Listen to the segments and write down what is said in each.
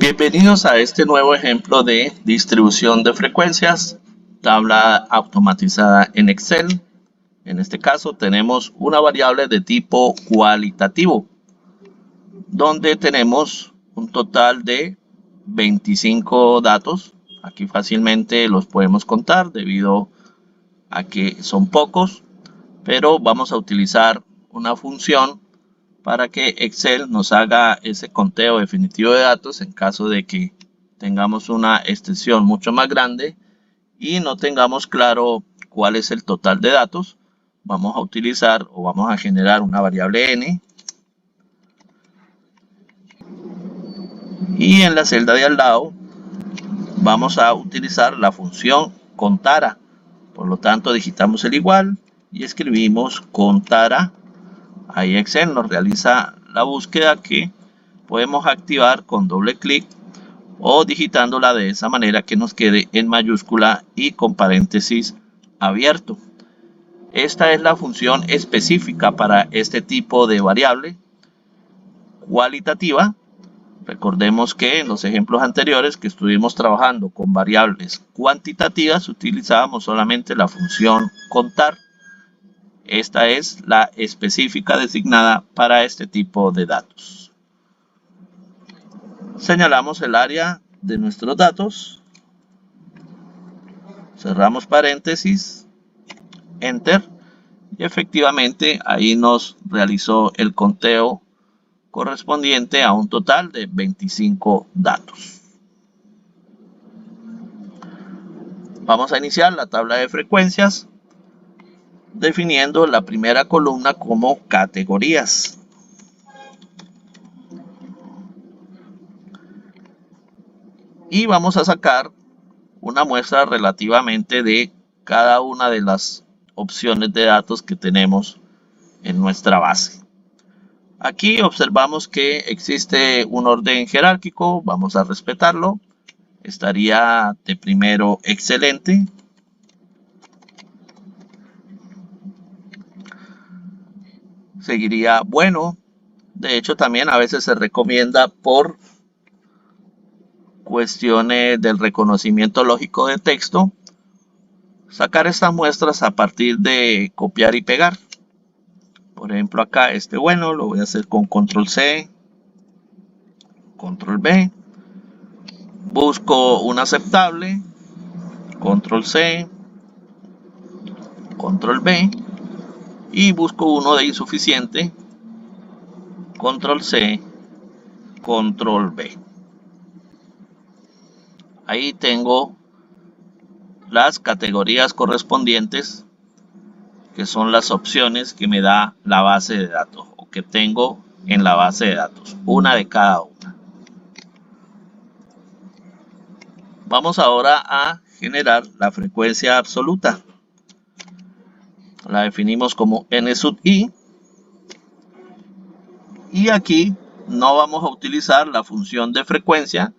Bienvenidos a este nuevo ejemplo de distribución de frecuencias, tabla automatizada en Excel. En este caso tenemos una variable de tipo cualitativo, donde tenemos un total de 25 datos. Aquí fácilmente los podemos contar debido a que son pocos, pero vamos a utilizar una función para que Excel nos haga ese conteo definitivo de datos en caso de que tengamos una extensión mucho más grande y no tengamos claro cuál es el total de datos. Vamos a utilizar o vamos a generar una variable n y en la celda de al lado vamos a utilizar la función contara. Por lo tanto, digitamos el igual y escribimos contara. Ahí Excel nos realiza la búsqueda que podemos activar con doble clic o digitándola de esa manera que nos quede en mayúscula y con paréntesis abierto. Esta es la función específica para este tipo de variable cualitativa. Recordemos que en los ejemplos anteriores que estuvimos trabajando con variables cuantitativas utilizábamos solamente la función contar. Esta es la específica designada para este tipo de datos. Señalamos el área de nuestros datos, cerramos paréntesis, enter, y efectivamente ahí nos realizó el conteo correspondiente a un total de 25 datos. Vamos a iniciar la tabla de frecuencias definiendo la primera columna como categorías. Y vamos a sacar una muestra relativamente de cada una de las opciones de datos que tenemos en nuestra base. Aquí observamos que existe un orden jerárquico, vamos a respetarlo. Estaría de primero excelente. Seguiría bueno. De hecho, también a veces se recomienda por cuestiones del reconocimiento lógico de texto sacar estas muestras a partir de copiar y pegar. Por ejemplo, acá este bueno lo voy a hacer con control C, control B. Busco un aceptable, control C, control B. Y busco uno de insuficiente, control C, control B. Ahí tengo las categorías correspondientes, que son las opciones que me da la base de datos o que tengo en la base de datos, una de cada una. Vamos ahora a generar la frecuencia absoluta. La definimos como n sub i. Y aquí no vamos a utilizar la función de frecuencia,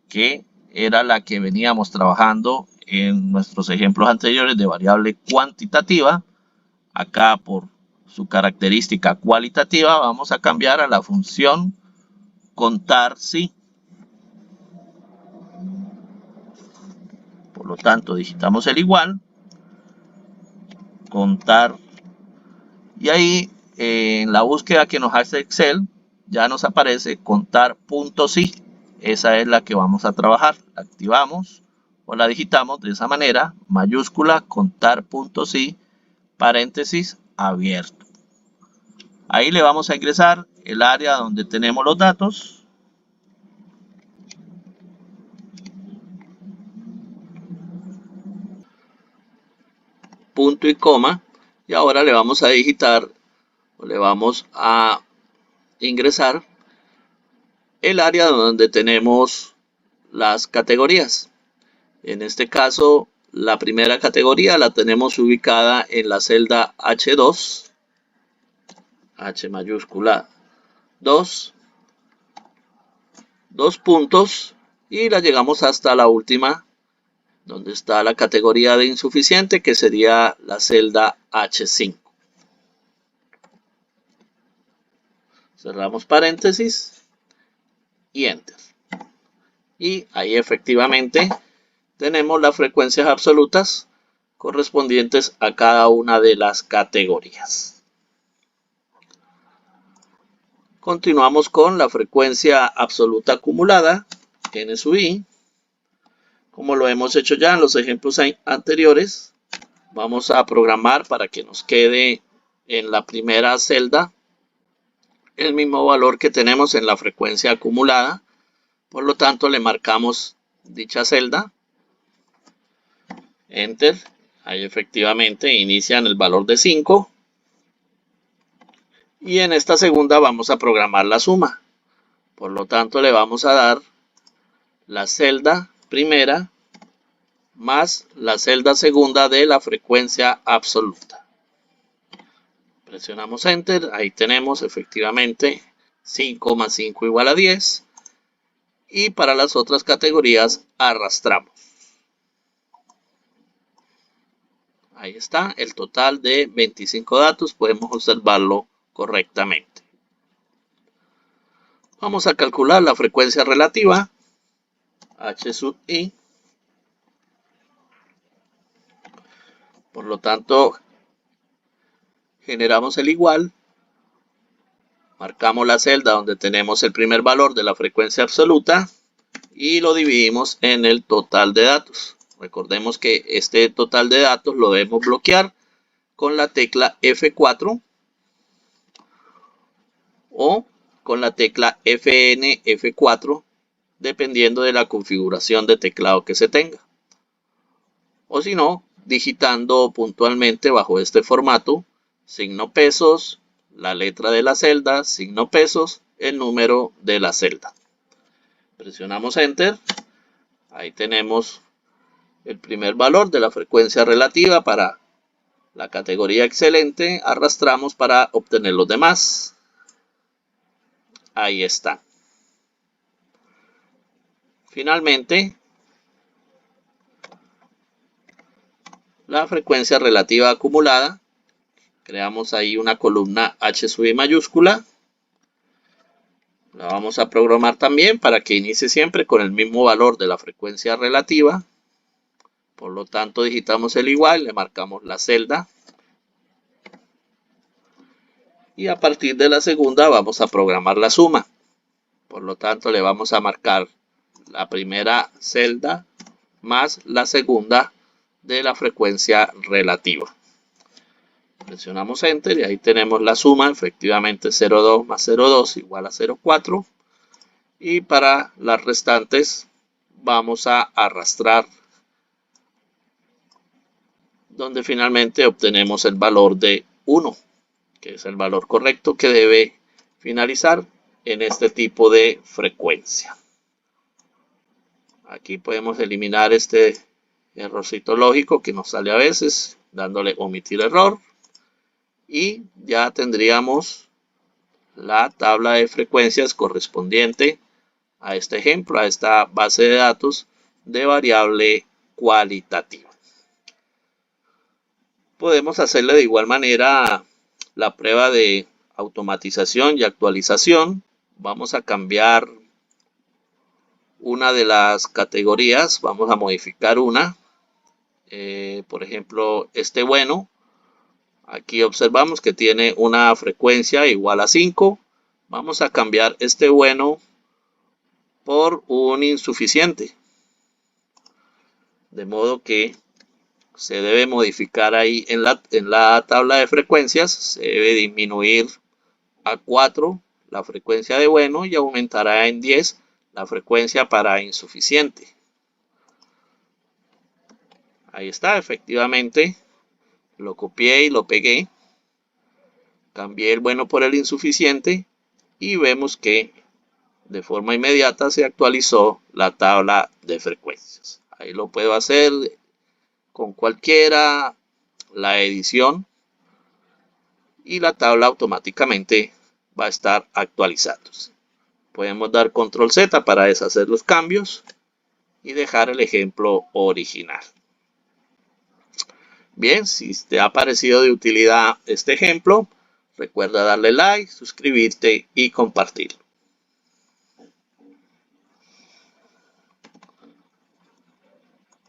que era la que veníamos trabajando en nuestros ejemplos anteriores de variable cuantitativa. Acá por su característica cualitativa vamos a cambiar a la función contar sí. Por lo tanto, digitamos el igual, contar, y ahí en la búsqueda que nos hace Excel ya nos aparece contar.sí. Esa es la que vamos a trabajar. La activamos o la digitamos de esa manera, mayúscula contar.sí, paréntesis abierto. Ahí le vamos a ingresar el área donde tenemos los datos. Punto y coma. Y ahora le vamos a digitar o le vamos a ingresar el área donde tenemos las categorías. En este caso, la primera categoría la tenemos ubicada en la celda H2, H mayúscula 2, dos puntos, y la llegamos hasta la última, donde está la categoría de insuficiente, que sería la celda H5. Cerramos paréntesis y enter. Y ahí efectivamente tenemos las frecuencias absolutas correspondientes a cada una de las categorías. Continuamos con la frecuencia absoluta acumulada, n sub i. Como lo hemos hecho ya en los ejemplos anteriores, vamos a programar para que nos quede en la primera celda el mismo valor que tenemos en la frecuencia acumulada. Por lo tanto, le marcamos dicha celda, Enter. Ahí efectivamente inician el valor de 5. Y en esta segunda vamos a programar la suma. Por lo tanto, le vamos a dar la celda primera más la celda segunda de la frecuencia absoluta. Presionamos Enter. Ahí tenemos efectivamente 5 más 5 igual a 10. Y para las otras categorías arrastramos. Ahí está el total de 25 datos. Podemos observarlo correctamente. Vamos a calcular la frecuencia relativa, h sub i. Por lo tanto, generamos el igual. Marcamos la celda donde tenemos el primer valor de la frecuencia absoluta y lo dividimos en el total de datos. Recordemos que este total de datos lo debemos bloquear con la tecla F4 o con la tecla FN F4, dependiendo de la configuración de teclado que se tenga. O si no, digitando puntualmente bajo este formato, signo pesos, la letra de la celda, signo pesos, el número de la celda. Presionamos Enter. Ahí tenemos el primer valor de la frecuencia relativa para la categoría excelente. Arrastramos para obtener los demás. Ahí está. Finalmente, la frecuencia relativa acumulada. Creamos ahí una columna H sub i mayúscula. La vamos a programar también para que inicie siempre con el mismo valor de la frecuencia relativa. Por lo tanto, digitamos el igual, le marcamos la celda. Y a partir de la segunda vamos a programar la suma. Por lo tanto, le vamos a marcar la primera celda más la segunda de la frecuencia relativa. Presionamos Enter y ahí tenemos la suma, efectivamente 0,2 más 0,2 igual a 0,4. Y para las restantes vamos a arrastrar, donde finalmente obtenemos el valor de 1, que es el valor correcto que debe finalizar en este tipo de frecuencia. Aquí podemos eliminar este errorcito lógico que nos sale a veces, dándole omitir error. Y ya tendríamos la tabla de frecuencias correspondiente a este ejemplo, a esta base de datos de variable cualitativa. Podemos hacerle de igual manera la prueba de automatización y actualización. Vamos a cambiar una de las categorías, vamos a modificar una. Por ejemplo, este bueno. Aquí observamos que tiene una frecuencia igual a 5. Vamos a cambiar este bueno por un insuficiente. De modo que se debe modificar ahí en la tabla de frecuencias. Se debe disminuir a 4 la frecuencia de bueno y aumentará en 10 la frecuencia para insuficiente. Ahí está, efectivamente. Lo copié y lo pegué. Cambié el bueno por el insuficiente y vemos que de forma inmediata se actualizó la tabla de frecuencias. Ahí lo puedo hacer con cualquiera, la edición, y la tabla automáticamente va a estar actualizándose. Podemos dar control Z para deshacer los cambios y dejar el ejemplo original. Bien, si te ha parecido de utilidad este ejemplo, recuerda darle like, suscribirte y compartirlo.